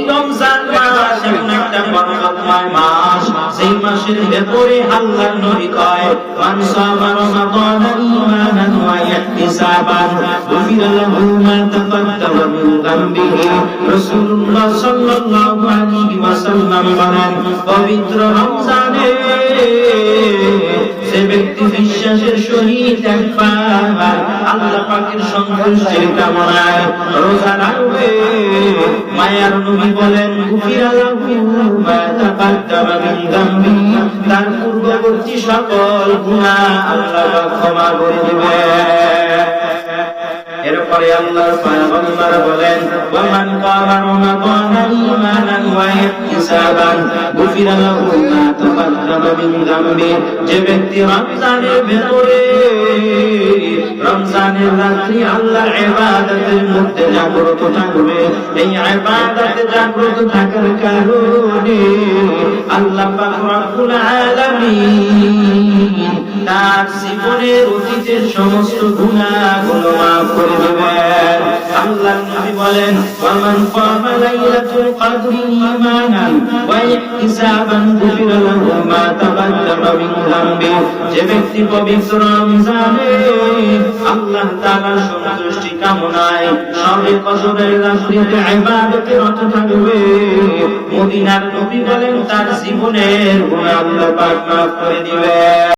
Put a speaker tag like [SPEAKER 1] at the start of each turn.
[SPEAKER 1] রমজান মাস এমন একটা বরকতময় মাস, সেই মাসের ভেতরে আল্লাহর নবী কয়, মান সামা রমাদানা ঈমানান ওয়া ইহতিসাবান গুফিরা লাহু মা তাকাদ্দামা মিন যামবিহি। রাসূলুল্লাহ সাল্লাল্লাহু আলাইহি ওয়াসাল্লাম বলেন, পবিত্র রমজানে যে ব্যক্তি বিশ্বাসের সহিত একবার আল্লাহ পাকের সন্তুষ্টির কামনায় রোজা রাখবে, মায়ার নবী বলেন, গুফিরা লাহু মা তাকাদ্দামা মিন যামবি, তার পূর্ববর্তী সকল গুনাহ আল্লাহ ক্ষমা করে দিবেন। এরপরে আল্লাহর পয়গম্বর বলেন, ওয়া মান কামা রমাদানা ঈমানান ওয়া ইহতিসাবান গুফিরা লাহু মা তাকাদ্দামা মিন যামবি। যে ব্যক্তি রমজানের ভেতরে রমজানের রাত্রি আল্লাহর ইবাদতের মধ্যে জাগ্রত থাকবে, এই ইবাদতে জাগ্রত থাকার কারণে আল্লাহ পাক রব্বুল আলামিন তার জীবনের অতীতের সমস্ত গুনাহগুলো মাফ করে দেবেন। আল্লাহর নবী বলেন, ওয়া মান কামা লাইলাতুল কদরি ঈমানান ওয়া ইহতিসাবান গুফিরা লাহু মা তাকাদ্দামা মিন যামবি। যে ব্যক্তি পবিত্র রমজানে আল্লাহ তাআলার সন্তুষ্টি কামনায় শবে কদরের রাত্রিতে ইবাদতে রত থাকবে, মদিনার নবী বলেন তার জীবনের গুনাহ আল্লাহ পাক মাফ করে দিবেন।